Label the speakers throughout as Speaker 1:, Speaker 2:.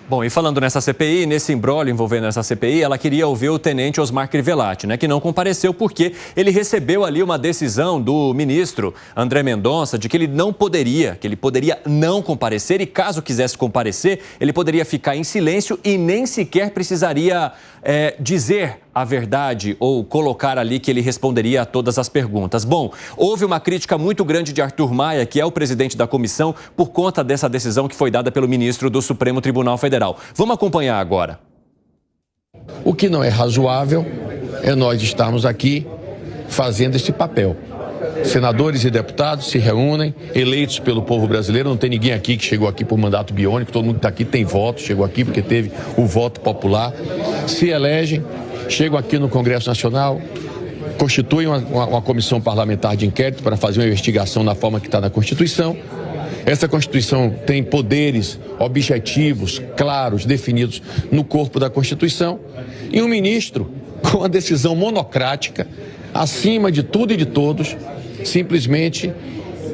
Speaker 1: Bom, e falando nessa CPI, nesse imbróglio envolvendo essa CPI, ela queria ouvir o tenente Osmar Crivellati, que não compareceu porque ele recebeu ali uma decisão do ministro André Mendonça de que ele poderia não comparecer e caso quisesse comparecer, ele poderia ficar em silêncio e nem sequer precisaria dizer a verdade ou colocar ali que ele responderia a todas as perguntas. Bom, houve uma crítica muito grande de Arthur Maia, que é o presidente da comissão, por conta dessa decisão que foi dada pelo ministro do Supremo Tribunal Federal. Vamos acompanhar agora.
Speaker 2: O que não é razoável é nós estarmos aqui fazendo esse papel. Senadores e deputados se reúnem, eleitos pelo povo brasileiro, não tem ninguém aqui que chegou aqui por mandato biônico, todo mundo que está aqui tem voto, chegou aqui porque teve o voto popular, se elegem, chegam aqui no Congresso Nacional, constituem uma comissão parlamentar de inquérito para fazer uma investigação na forma que está na Constituição. Essa Constituição tem poderes objetivos, claros, definidos no corpo da Constituição. E um ministro, com a decisão monocrática, acima de tudo e de todos, simplesmente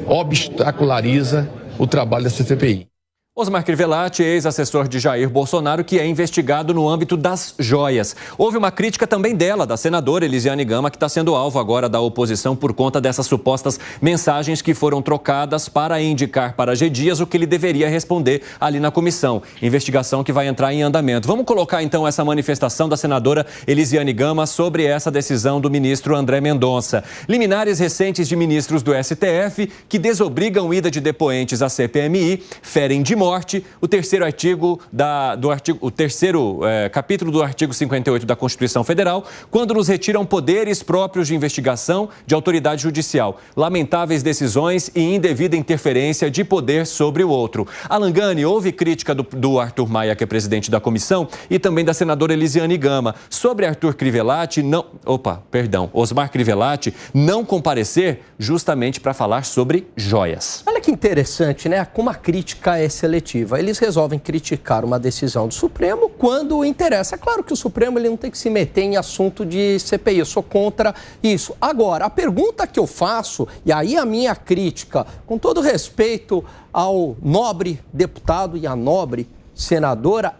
Speaker 2: obstaculariza o trabalho dessa CPI.
Speaker 1: Osmar Crivellati, ex-assessor de Jair Bolsonaro, que é investigado no âmbito das joias. Houve uma crítica também dela, da senadora Elisiane Gama, que está sendo alvo agora da oposição por conta dessas supostas mensagens que foram trocadas para indicar para G. Dias o que ele deveria responder ali na comissão. Investigação que vai entrar em andamento. Vamos colocar então essa manifestação da senadora Elisiane Gama sobre essa decisão do ministro André Mendonça. Liminares recentes de ministros do STF que desobrigam ida de depoentes à CPMI, ferem de morte o terceiro capítulo do artigo 58 da Constituição Federal, quando nos retiram poderes próprios de investigação de autoridade judicial, lamentáveis decisões e indevida interferência de poder sobre o outro. Alan Gani, houve crítica do Arthur Maia, que é presidente da comissão, e também da senadora Elisiane Gama, sobre Osmar Crivellati não comparecer justamente para falar sobre joias.
Speaker 3: Olha que interessante, né? Como a crítica é seletiva. Eles resolvem criticar uma decisão do Supremo quando interessa. É claro que o Supremo ele não tem que se meter em assunto de CPI, eu sou contra isso. Agora, a pergunta que eu faço, e aí a minha crítica, com todo respeito ao nobre deputado e à nobre senadora,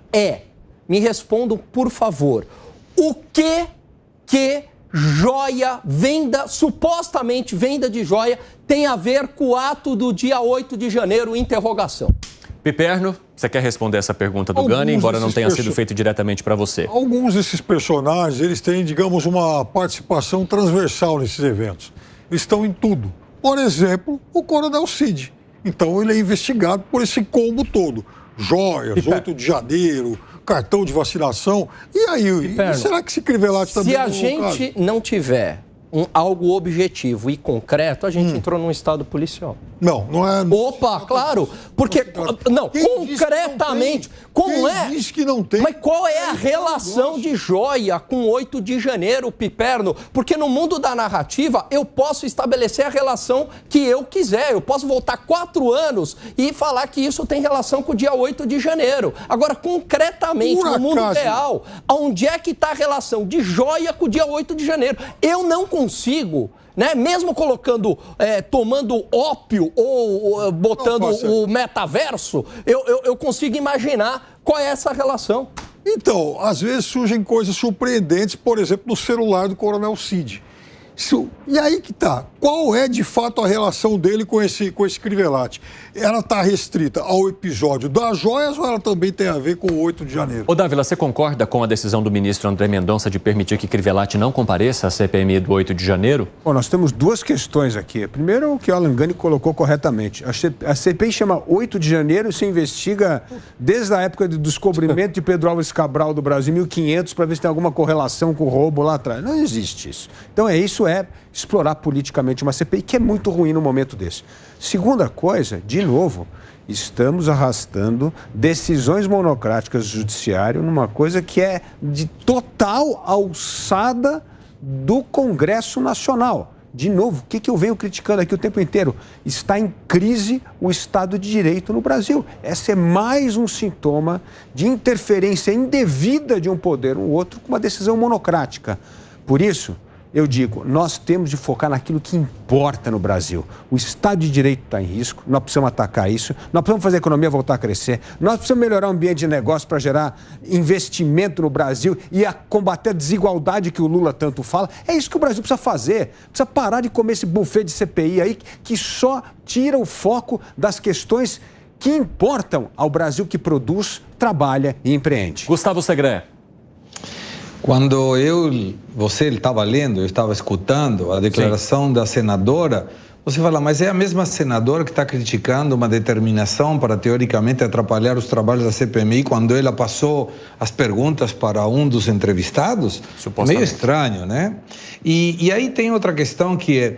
Speaker 3: me respondam, por favor, o que joia, supostamente venda de joia, tem a ver com o ato do dia 8 de janeiro, interrogação?
Speaker 1: Piperno, você quer responder essa pergunta do Gani, embora não tenha sido feito diretamente para você?
Speaker 4: Alguns desses personagens, eles têm, digamos, uma participação transversal nesses eventos. Eles estão em tudo. Por exemplo, o Coronel Cid. Então, ele é investigado por esse combo todo. Joias, 8 de janeiro, cartão de vacinação. E aí, será que esse Crivellati também...
Speaker 3: Se a gente não tiver algo objetivo e concreto, a gente entrou num estado policial.
Speaker 4: Não é...
Speaker 3: Opa, claro, porque... Não, concretamente, como é?
Speaker 4: Diz que não tem.
Speaker 3: Mas qual é a relação de joia com 8 de janeiro, Piperno? Porque no mundo da narrativa, eu posso estabelecer a relação que eu quiser. Eu posso voltar 4 anos e falar que isso tem relação com o dia 8 de janeiro. Agora, concretamente, no mundo real, onde é que está a relação de joia com o dia 8 de janeiro? Eu não consigo, né? Mesmo colocando, tomando ópio ou botando o metaverso, eu consigo imaginar qual é essa relação.
Speaker 4: Então, às vezes surgem coisas surpreendentes, por exemplo, no celular do Coronel Cid. E aí que tá. Qual é, de fato, a relação dele com esse Crivellati? Ela está restrita ao episódio das joias ou ela também tem a ver com o 8 de janeiro?
Speaker 1: Ô, Dávila, você concorda com a decisão do ministro André Mendonça de permitir que Crivellati não compareça à CPMI do 8 de janeiro?
Speaker 5: Bom, nós temos duas questões aqui. Primeiro, o que o Alan Gani colocou corretamente. A CPI chama 8 de janeiro e se investiga desde a época do descobrimento de Pedro Álvares Cabral do Brasil, 1500, para ver se tem alguma correlação com o roubo lá atrás. Não existe isso. Então, isso é explorar politicamente uma CPI, que é muito ruim no momento desse. Segunda coisa, de novo, estamos arrastando decisões monocráticas do judiciário numa coisa que é de total alçada do Congresso Nacional. De novo, o que eu venho criticando aqui o tempo inteiro? Está em crise o Estado de Direito no Brasil. Esse é mais um sintoma de interferência indevida de um poder no outro com uma decisão monocrática. Por isso, eu digo, nós temos de focar naquilo que importa no Brasil. O Estado de Direito está em risco, nós precisamos atacar isso, nós precisamos fazer a economia voltar a crescer, nós precisamos melhorar o ambiente de negócio para gerar investimento no Brasil e combater a desigualdade que o Lula tanto fala. É isso que o Brasil precisa fazer. Precisa parar de comer esse buffet de CPI aí que só tira o foco das questões que importam ao Brasil, que produz, trabalha e empreende.
Speaker 1: Gustavo Segré.
Speaker 6: Quando você estava lendo, eu estava escutando a declaração da senadora, você fala, mas é a mesma senadora que está criticando uma determinação para, teoricamente, atrapalhar os trabalhos da CPMI quando ela passou as perguntas para um dos entrevistados? Meio estranho, né? E aí tem outra questão que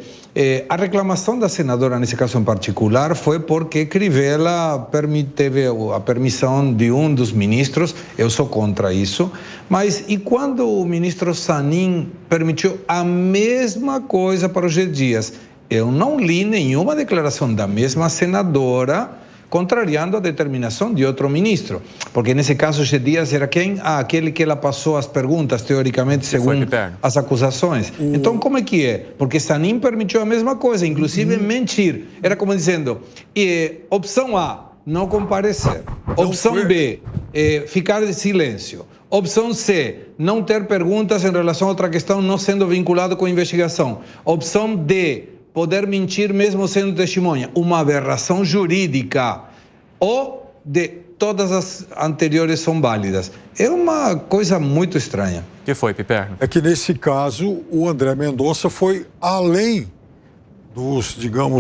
Speaker 6: a reclamação da senadora, nesse caso em particular, foi porque Crivella teve a permissão de um dos ministros, eu sou contra isso, mas e quando o ministro Zanin permitiu a mesma coisa para o G. Dias? Eu não li nenhuma declaração da mesma senadora contrariando a determinação de outro ministro. Porque nesse caso, G. Dias era quem? Aquele que ela passou as perguntas, teoricamente, segundo as acusações. Então, como é que é? Porque Zanin permitiu a mesma coisa, inclusive mentir. Era como dizendo, opção A, não comparecer. Opção B, ficar em silêncio. Opção C, não ter perguntas em relação a outra questão, não sendo vinculado com a investigação. Opção D, poder mentir mesmo sendo testemunha. Uma aberração jurídica. Ou de todas as anteriores são válidas. É uma coisa muito estranha.
Speaker 1: O que foi, Piperno?
Speaker 4: É que nesse caso o André Mendonça foi além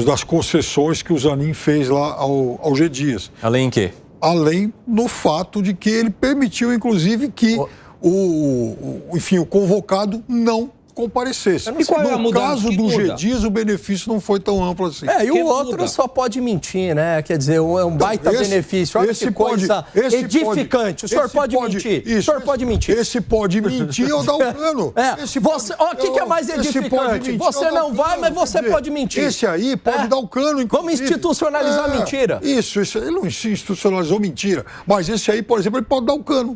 Speaker 4: das concessões que o Zanin fez lá ao G. Dias.
Speaker 1: Além em quê?
Speaker 4: Além no fato de que ele permitiu, inclusive, que o convocado não comparecesse.
Speaker 6: E qual é a mudança?
Speaker 4: No caso do G. Dias, o benefício não foi tão amplo assim.
Speaker 3: E o outro só pode mentir, né? Quer dizer, é um baita benefício. Olha que coisa edificante. O senhor pode mentir. O senhor pode mentir.
Speaker 4: Esse pode mentir ou dar o cano.
Speaker 3: O que é mais edificante? Você não vai, mas você pode mentir.
Speaker 4: Esse aí pode dar o cano, inclusive.
Speaker 3: Vamos institucionalizar a mentira.
Speaker 4: Isso. Ele não institucionalizou mentira. Mas esse aí, por exemplo, ele pode dar o cano.